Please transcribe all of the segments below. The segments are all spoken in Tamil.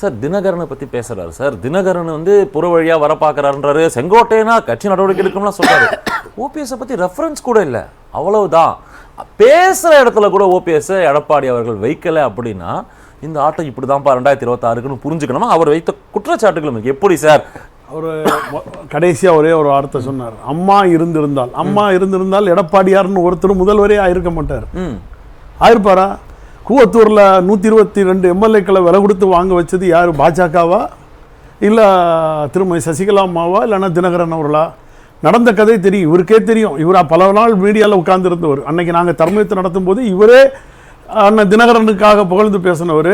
சார் தினகரனை பத்தி பேசுறாரு சார். தினகரன் வந்து புற வழியா வர பாக்குறாருன்றாரு. செங்கோட்டையனா கட்சி நடவடிக்கை எடுக்கணும்லாம் சொல்றாரு. ஓபிஎஸ் பத்தி ரெஃபரன்ஸ் கூட இல்லை. அவ்வளவுதான். பேசுற இடத்துல கூட ஓபிஎஸ் எடப்பாடி அவர்கள் வைக்கல அப்படின்னா இந்த ஆட்டம் இப்படிதான்ப்பா 2026க்குன்னு புரிஞ்சுக்கணுமா? அவர் வைத்த குற்றச்சாட்டுகள் எப்படி சார்? அவர் கடைசியாக ஒரே ஒரு வார்த்தை சொன்னார், அம்மா இருந்திருந்தால் எடப்பாடியார்னு ஒருத்தர் முதல்வரே ஆயிருக்க மாட்டார். ஆயிருப்பாரா? கூவத்தூரில் 122 எம்எல்ஏக்களை விலை கொடுத்து வாங்க வச்சது யார்? பாஜகவா இல்லை திருமதி சசிகலா அம்மாவா இல்லைன்னா தினகரன் அவர்களா? நடந்த கதை தெரியும், இவருக்கே தெரியும். இவர் பல நாள் மீடியாவில் உட்கார்ந்துருந்தவர். அன்னைக்கு நாங்கள் தர்மயத்தை நடத்தும் போது இவரே அண்ணன் தினகரனுக்காக புகழ்ந்து பேசினவர்.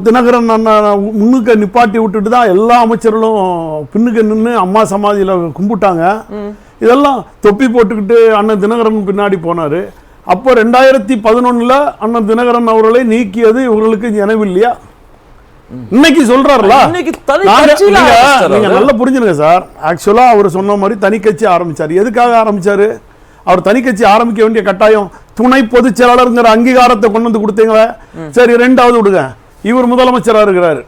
தினகரன் அண்ணன் முன்னுக்கு நிப்பாட்டி விட்டுட்டு தான் எல்லா அமைச்சர்களும் பின்னுக்கு நின்று அம்மா சமாதியில் கும்பிட்டாங்க. இதெல்லாம் தொப்பி போட்டுக்கிட்டு அண்ணன் தினகரன் பின்னாடி போனார். அப்போ 2011 அண்ணன் தினகரன் அவர்களை நீக்கியது இவர்களுக்கு நினைவு இல்லையா? இன்னைக்கு சொல்றாருல. நீங்க நல்லா புரிஞ்சுங்க சார். ஆக்சுவலா அவர் சொன்ன மாதிரி தனி கட்சி ஆரம்பிச்சாரு. எதுக்காக ஆரம்பிச்சாரு? அவர் தனி கட்சி ஆரம்பிக்க வேண்டிய கட்டாயம் துணை பொதுச் செயலாளருங்கிற அங்கீகாரத்தை கொண்டு வந்து கொடுத்தீங்களே. சரி, 2வது விடுங்க, இவர் முதலமைச்சராக இருக்கிறாரு.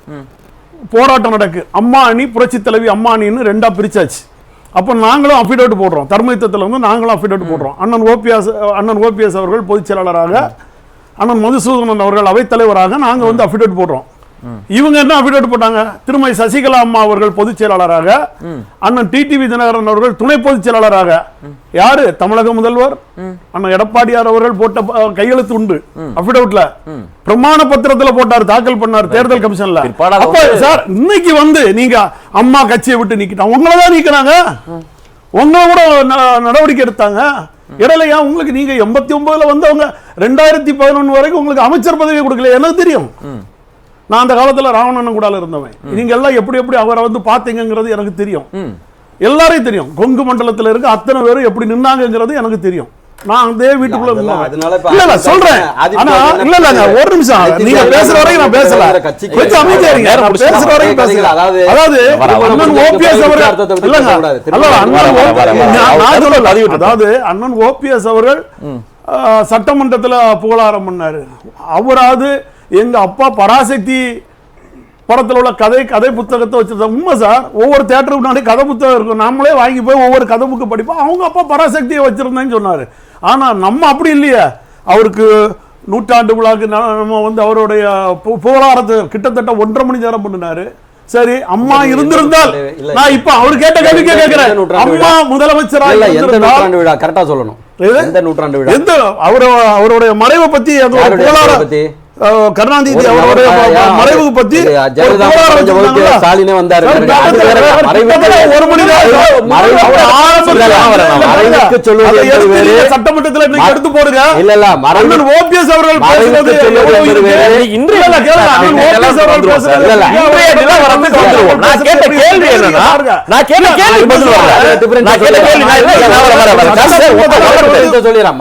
போராட்டம் நடக்கு. அம்மா அணி, புரட்சி தலைவி அம்மா அணின்னு 2ஆ பிரிச்சாச்சு. அப்போ நாங்களும் அஃபிடேவிட் போடுறோம். தர்மயுத்தத்தில் வந்து நாங்களும் அஃபிடேவிட் போடுறோம். அண்ணன் ஓபிஎஸ் அவர்கள் பொதுச் செயலாளராக, அண்ணன் மதுசூதனன் அவர்கள் அவைத்தலைவராக நாங்கள் வந்து அஃபிடேவிட் போடுறோம். இவங்க என்ன அஃபிடேவிட் போட்டாங்க? திருமதி சசிகலா அம்மா அவர்கள் பொதுச் செயலாளராக, அண்ணன் டிடிவி தினகரன் அவர்கள் துணை பொதுச் செயலாளராக. யாரு? தமிழக முதல்வர் அண்ணன் எடப்பாடியார் அவர்கள் போட்ட கையெழுத்து உண்டு அஃபிடேவிட்ல. பிரமாண பத்திரத்துல போட்டார், தாக்கல் பண்ணார் தேர்தல் கமிஷன்ல. அப்ப சார் இன்னைக்கு வந்து நீங்க அம்மா கட்சியை விட்டு நீக்கிட்டாங்க. உங்களதான் நீக்கினாங்க, உங்களை கூட நடவடிக்கை எடுத்தாங்க. இடையில உங்களுக்கு நீங்க 89 வந்தவங்க 2011 வரைக்கும் உங்களுக்கு அமைச்சர் பதவி கொடுக்கல. எனக்கு தெரியும். நான் அந்த காலத்துல ராவணன் கூட இருந்தவன். நீங்க எல்லாம் எப்படி அவரை வந்து பாத்தீங்கிறது எனக்கு தெரியும். எல்லாரையும் தெரியும். கொங்கு மண்டலத்தில் இருக்க அத்தனை பேரும் எப்படி நின்னாங்கிறது எனக்கு தெரியும். நான் அதே வீட்டுக்குள்ள சொல்றேன். ஒரு நிமிஷம், நீங்க பேசுற வரைக்கும் நான் பேசல. கொஞ்சம் அமைதியா இருங்க. பேசுற வரைக்கும் பேசல. அதாவது அண்ணன் ஓபிஎஸ் அவர்கள் சட்டமன்றத்தில் புகழாரம் பண்ணாரு. அவராது எங்க அப்பா பராசக்தி படத்தில் உள்ள கதை புத்தகத்தை வச்சிருந்தாங்க. உண்மை சார். ஒவ்வொரு தியேட்டருக்கு முன்னாடி கதை புத்தகம் இருக்கும். நம்மளே வாங்கி போய் ஒவ்வொரு கதை புக்கு படிப்போம். அவங்க அப்பா பராசக்தியை வச்சிருந்தேன்னு சொன்னாரு. ஆனா நம்ம அப்படி இல்லையே. அவருக்கு 100ஆண்டு விழாக்கு நம்ம வந்து அவருடைய புகழாரத்தை கிட்டத்தட்ட 1.5 மணி நேரம் பண்ணினாரு. சரி, அம்மா இருந்திருந்தால் நான் இப்ப அவர் கேட்ட கேள்விக்கே கேட்கிறேன். அம்மா முதலமைச்சராக விழா கரெக்டா சொல்லணும். எந்த நூற்றாண்டு விழா? எந்த அவருடைய மறைவை பத்தி கருணாநிதி அவருடைய மறைவு பத்தி ஸ்டாலினே வந்தாரு. சட்டமன்றத்தில் எடுத்து போடுங்க. இல்ல ஓபிஎஸ் அவர்கள்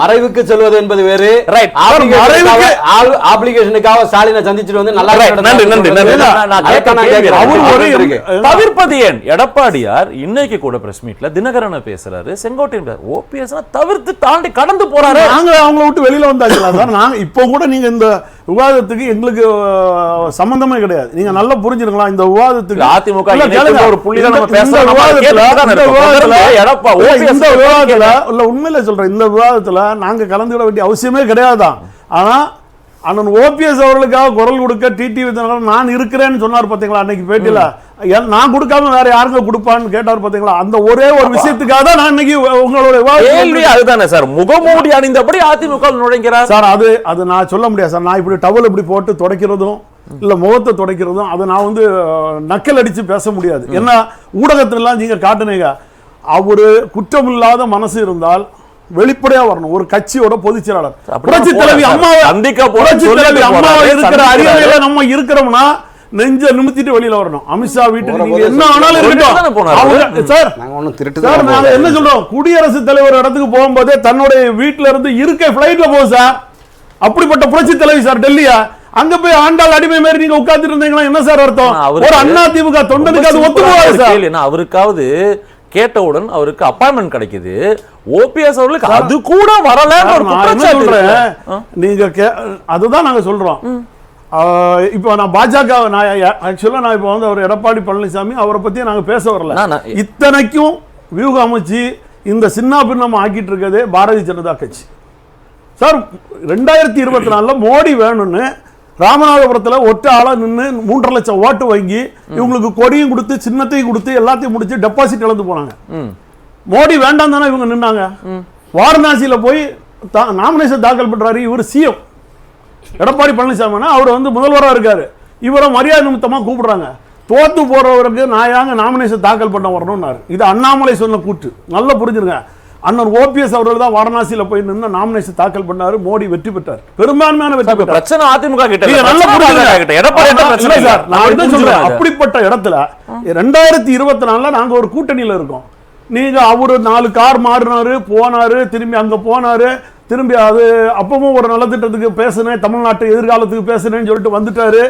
மறைவுக்கு சொல்வது என்பது வேறு. ஸ்டாலினை சந்திச்சுட்டு வந்து நல்லா தவிர்ப்பது ஏன்? எடப்பாடியார் இன்னைக்கு கூட பிரஸ் மீட்ல தினகரனை பேசுறாரு, செங்கோட்டையன் ஓபிஎஸ் தவிர்த்து தாண்டி கடந்து போறாரு. நாங்க அவங்கள விட்டு வெளியில வந்தாச்சுல சார். நாங்க இப்போ கூட நீங்க இந்த விவாதத்துக்கு எங்களுக்கு சம்பந்தமே கிடையாது. நீங்க நல்லா புரிஞ்சிருக்கலாம். இந்த விவாதத்துக்கு அதிமுக ஒரு புள்ளி நம்ம உண்மையில சொல்றேன். இந்த விவாதத்துல நாங்க கலந்துவிட வேண்டிய அவசியமே கிடையாதான். ஆனா அண்ணன் ஓபிஎஸ் அவர்களுக்காக குரல் கொடுக்க டிடிவி தினகரன் நான் இருக்கிறேன்னு சொன்னார் பாத்தீங்களா அன்னைக்கு பேட்டியில. நான் கொடுக்காம வேற யாருங்க கொடுப்பான்னு கேட்டார் பாத்தீங்களா. அந்த ஒரே ஒரு விஷயத்துக்காக தான் நான் இன்னைக்கு உங்களோட கேள்வி அதுதானே சார். முகமூடி அணிந்தபடி அதிமுக நுழைக்கிறார் சார். அது நான் சொல்ல முடியாது சார். நான் இப்படி டவல் இப்படி போட்டு துடைக்கிறதும் இல்ல முகத்தை துடைக்கிறதும் அதை நான் வந்து நக்கல் அடிச்சு பேச முடியாது. ஏன்னா ஊடகத்திலாம் நீங்க காட்டுனீங்க. அவரு குற்றமில்லாத மனசு இருந்தால் வெளிப்படையா வரணும். ஒரு கட்சியோட பொதுச் செயலாளர் புரட்சி தலைவி அம்மாவை இருக்கிற அரியணையில நம்ம இருக்கிறோம்னா நெஞ்ச நிமித்திட்டு வெளியில வரணும். அமித்ஷா வீட்டுக்கு நீங்க என்ன ஆனாலும் இருக்கட்டும் சார். நாங்க என்ன சொல்றோம்? குடியரசுத் தலைவர் இடத்துக்கு போகும்போதே தன்னுடைய வீட்டுல இருந்து இருக்கை பிளைட்ல போகும் சார். அப்படிப்பட்ட புரட்சி தலைவி சார் டெல்லியா. அங்க போய் ஆண்டாள் அடிமை மாதிரி நீங்க உட்கார்ந்து இருந்தீங்கன்னா என்ன சார் அர்த்தம்? ஒரு அதிமுக தொண்டனுக்கு அது ஒத்து போகாது சார். அவருக்காவது கேட்டவுடன் அவருக்கு அப்பாயின்மெண்ட் கிடைக்குது. ஓபிஎஸ் அவர்களுக்கு அது கூட வரல. நீங்க அதுதான் நாங்க சொல்றோம். இப்போ நான் பாஜக ஆக்சுவலாக நான் இப்போ வந்து அவர் எடப்பாடி பழனிசாமி அவரை பற்றி நாங்கள் பேச வரல. இத்தனைக்கும் வியூகம் அமைச்சு இந்த சின்ன பின்னமா ஆக்கிட்டு இருக்கிறதே பாரதிய ஜனதா கட்சி. சார் 2024 மோடி வேணும்னு ராமநாதபுரத்தில் ஒற்றை ஆளாக நின்று 3.5 லட்சம் ஓட்டு வாங்கி இவங்களுக்கு கொடியும் கொடுத்து சின்னத்தையும் கொடுத்து எல்லாத்தையும் முடிச்சு டெபாசிட் இழந்து போனாங்க. மோடி வேண்டாம் தானே இவங்க நின்னாங்க. வாரணாசியில் போய் நாமினேஷன் தாக்கல் பண்றாரு இவர் சிஎம் எடப்பாடி பழனிசாமி. அவர் வந்து முதல்வராக இருக்காரு. இவரை மரியாதை நிமித்தமா கூப்பிடுறாங்க. தோத்து போறவருக்கு நான் ஏங்க நாமினேஷன் தாக்கல் பண்ண வரணும்னாரு. இது அண்ணாமலை சொன்ன கூற்று. நல்லா புரிஞ்சுருங்க. அண்ணன் ஓபிஎஸ் அவர்கள் தான் வாரணாசியில போய் நின்று நாமினேஷன் தாக்கல் பண்ணாரு. மோடி வெற்றி பெற்றார். பெரும்பான்மையான வெற்றி பெற்றார். பிரச்சனை அதிமுக கிட்ட இல்ல. நல்லா புரிஞ்சுருங்க. அப்படிப்பட்ட இடத்துல 2024 நாங்க ஒரு கூட்டணியில இருக்கோம். நீங்க அவரு 4 கார் மாறினாரு, போனாரு, திரும்பி அங்க போனாரு, திரும்பி அது அப்பவும் ஒரு நலத்திட்டத்துக்கு பேசுனேன், தமிழ்நாட்டு எதிர்காலத்துக்கு பேசுனேன்னு சொல்லிட்டு வந்துட்டாரு.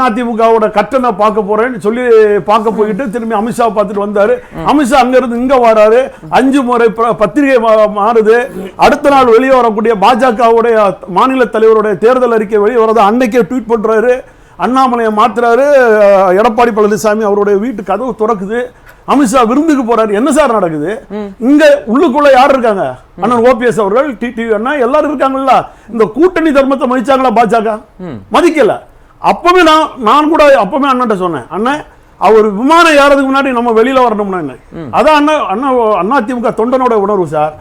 அதிமுகவோட கட்டணை பார்க்க போறேன்னு சொல்லி பார்க்க போயிட்டு திரும்பி அமித்ஷா பார்த்துட்டு வந்தாரு. அமித்ஷா அங்க இருந்து இங்க வராரு. 5 முறை பத்திரிகை மாறுது. அடுத்த நாள் வெளியே வரக்கூடிய பாஜகவுடைய மாநில தலைவருடைய தேர்தல் அறிக்கை வெளியே வரது அன்னைக்கே ட்வீட் பண்றாரு. அண்ணாமலையை மாத்துறாரு. எடப்பாடி பழனிசாமி அவருடைய வீட்டு கதவு திறக்குது. அமித்ஷா விருந்துக்கு போறாரு. என்ன சார் நடக்குது இங்க? உள்ளுக்குள்ள யார் இருக்காங்க? அண்ணன் ஓபிஎஸ் அவர்கள், டிடிவி அண்ணா எல்லாரும் இருக்காங்கல்ல. இந்த கூட்டணி தர்மத்தை மதிச்சாங்களா பாஜக? மதிக்கல. அப்பவே நான் கூட அப்பவே அண்ணன் சொன்னேன், அண்ணன் அவர் விமானம் ஏறதுக்கு முன்னாடி நம்ம வெளியில வரணும்னா அதான் அண்ணா அதிமுக தொண்டனோட உணர்வு சார்.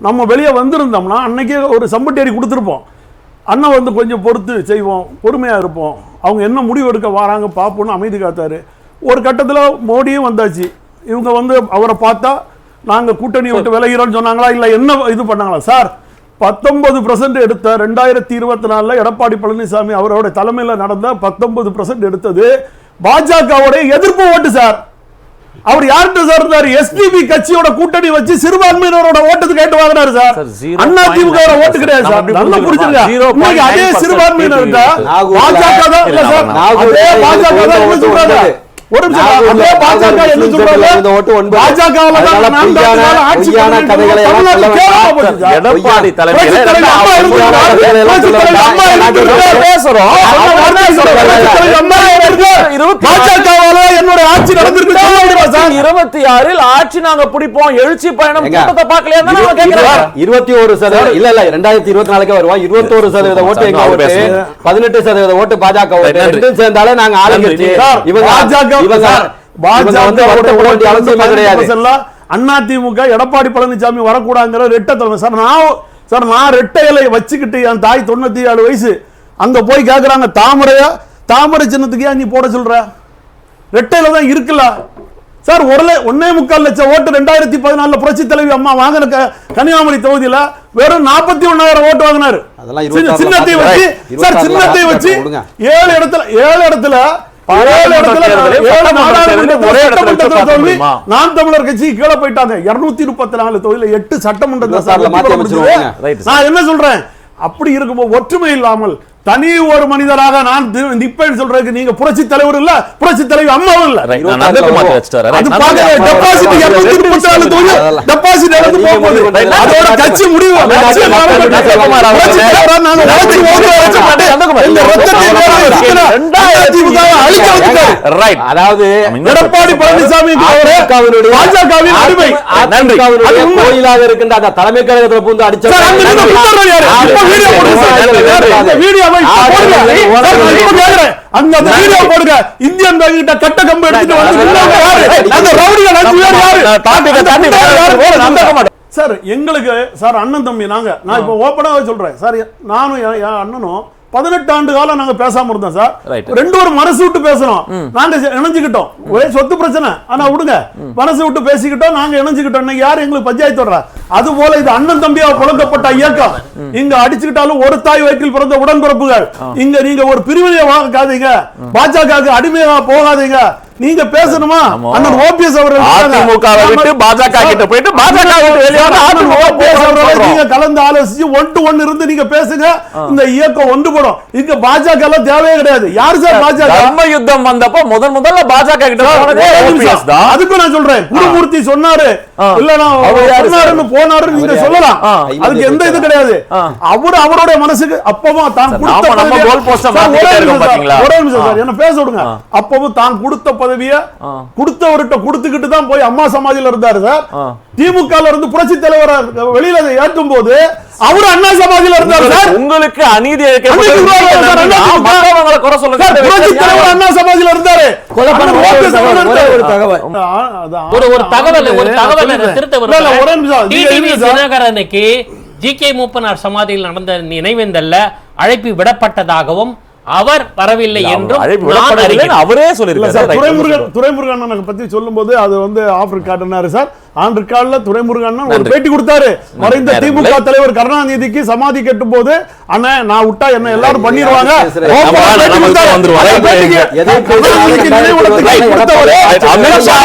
நம்ம வெளியே வந்திருந்தோம்னா அன்னைக்கே ஒரு சம்பட்டேரி கொடுத்துருப்போம். அண்ணன் வந்து கொஞ்சம் பொறுத்து செய்வோம், பொறுமையா இருப்போம், அவங்க என்ன முடிவு எடுக்க வராங்க பார்ப்போம்னு அமைதி காத்தாரு. ஒரு கட்டத்தில் மோடியும் வந்தாச்சு. இவங்க வந்து அவரை பார்த்தா நாங்க கூட்டணி விட்டு விலகிறோம்னு சொன்னாங்களா இல்ல என்ன இது பண்ணாங்களா? சார் 19% எடுத்த 2024 எடப்பாடி பழனிசாமி அவரோட தலைமையில் நடந்த 19% எடுத்தது பாஜகவோட எதிர்ப்பு ஓட்டு சார். அவர் யார்கிட்ட சார் இருந்தாரு? எஸ்டிபி கட்சியோட கூட்டணி வச்சு சிறுபான்மையினரோட ஓட்டு கேட்டு வாங்கினாரு சார். அதிமுக ஓட்டு கிடையாது சார். நல்லா புரிஞ்சுங்க. அதே சிறுபான்மையினர் பாஜக தான் இல்ல சார். அதே பாஜக தான் என்ன சொல்றாங்க? ஒரு நிமிஷம். அதே பாஜக என்ன சொல்றாங்க? பாஜகவால தான் ஆட்சியான கதைகளை எடப்பாடி தலைமையில பாஜகவால என்னோட ஆட்சி நடந்திருக்கு. 26 ஆட்சி நாங்க பிடிப்போம், எழுச்சி பயணம் கூட்டத்தை பார்க்கலையா? 21% இல்ல இல்ல 2024 வருவோம். 21% ஓட்டு எங்க ஓட்டு, 18% ஓட்டு பாஜக ஓட்டு. ரெண்டும் சேர்ந்தாலே நாங்க ஆளுங்கட்சி. அதிமுக எடப்பாடி பழனிசாமி வரக்கூடாதுங்கிற ரெட்டை தலைமை சார். நான் ரெட்டை இலை வச்சுக்கிட்டு என் தாய் 97 வயசு அங்க போய் கேக்குறாங்க, தாமரை சின்னத்துக்கு ஏன் நீ போட சொல்ற? ரெட்டையில தான் இருக்குல்ல சார். 1.25 லட்சம் ஓட்டு 2014 புரட்சி தலைவி அம்மா வாங்கின கன்னியாகுமரி தொகுதியில வெறும் 41,000 ஓட்டு வாங்கினாரு. சின்னத்தை வச்சு சார், சின்னத்தை வச்சு 7 இடத்துல நாம் தமிழர் கட்சி கீழே போயிட்டாங்க. 234 தொகுதியில 8 சட்டமன்ற. நான் என்ன சொல்றேன், அப்படி இருக்கும்போது ஒற்றுமை இல்லாமல் தனி ஒரு மனிதராக நான் நிப்பேன் சொல்றதுக்கு நீங்க புரட்சி தலைவர் இல்ல, புரட்சி தலைவி அம்மாவும் இல்ல. அதோட கட்சி முடிவு அதாவது எடப்பாடி பழனிசாமி பாஜகவின் அடிமை கோயிலாக இருக்கின்ற அந்த தலைமை கழகத்தில் புகுந்து அடிச்ச இந்தியன் கட்ட கம்பு எடுத்துட்டு சார். எங்களுக்கு சார் அண்ணன் தம்பி நான் இப்ப ஓப்பனாக சொல்றேன் சார். நானும் அண்ணனும் 18 ஆண்டு காலம் நாங்க பேசாம இருந்தோம் சார். 2 ஒரு மனசு விட்டு பேசணும், நாங்க இணைஞ்சுக்கிட்டோம். ஒரே சொத்து பிரச்சனை, ஆனா விடுங்க, மனசு விட்டு பேசிக்கிட்டோம், நாங்க இணைஞ்சுக்கிட்டோம். யாரு எங்களுக்கு பஞ்சாயத்து வர்றா? அது போல இது அண்ணன் தம்பியா புழங்கப்பட்ட இயக்கம். இங்க அடிச்சுக்கிட்டாலும் ஒரு தாய் வயிற்றில் பிறந்த உடன்பிறப்புகள். இங்க நீங்க ஒரு பிரிவினையை வாங்காதீங்க, பாஜக அடிமையா போகாதீங்க. நீங்க பேசணுமா? ஆமா. அண்ணன் ஓபிஎஸ் அவர்கள் அதிமுகவை விட்டு பாஜக கிட்ட போயிட்டு பாஜக விட்டு வெளியே வந்து அதிமுக ஓபிஎஸ் அவர்கள் சொல்றோம். நீங்க கலந்து ஆலோசிச்சு 1 to 1 இருந்து நீங்க பேசுங்க. இந்த இயக்கம் ஒன்றுபடும். இங்க பாஜக எல்லாம் தேவையே கிடையாது. யாரு சார் பாஜக? தர்ம யுத்தம் வந்தப்ப முதல்ல பாஜக கிட்ட போனதே OPS தான். அதுக்கு நான் சொல்றேன், குருமூர்த்தி சொன்னாரு இல்ல நான் சொன்னாருன்னு போனாரு நீங்க சொல்லலாம். அதுக்கு எந்த இது கிடையாது. அவருடைய மனசுக்கு அப்பவும் தான் கொடுத்த நம்ம கோல் போஸ்ட் மாத்திட்டே இருக்கோம் பாத்தீங்களா? ஒரே நிமிஷம் சார், என்ன பேச விடுங்க. அப்பவும் தான் கொடுத்த பதவியை கொடுத்தவர்கிட்ட கொடுத்துக்கிட்டு தான் போய் அம்மா சமாதியில இருந்தாரு சார். திமுகல இருந்து புரட்சி தலைவர் வெளியில ஏற்றும் போது அவரு அண்ணா சமாதியில இருந்தாரு சார். உங்களுக்கு அநீதி புரட்சி தலைவர் அண்ணா சமாதியில இருந்தாரு. ஒரு தகவல் ஒரு தகவல் திருத்த ஒரே நிமிஷம். TTV தினகரனுக்கு G K. மூப்பனார் சமாதியில் நடந்த நினைவேந்தல்ல அழைப்பு விடப்பட்டதாகவும் அவர் வரவில்லை என்றும் அவரே சொல்லிருக்காரு. துரைமுருகன் பத்தி சொல்லும்போது அது வந்து ஆஃப் ரெக்கார்டுனாரு சார். ஆன் ரெக்கார்ட்ல துரைமுருகன் ஒரு பேட்டி கொடுத்தாரு. மறைந்த திமுக தலைவர் கருணாநிதிக்கு சமாதி கட்டும் போது அண்ணா நான் விட்டா என்ன எல்லாரும் பண்ணிடுவாங்க. அமித்ஷா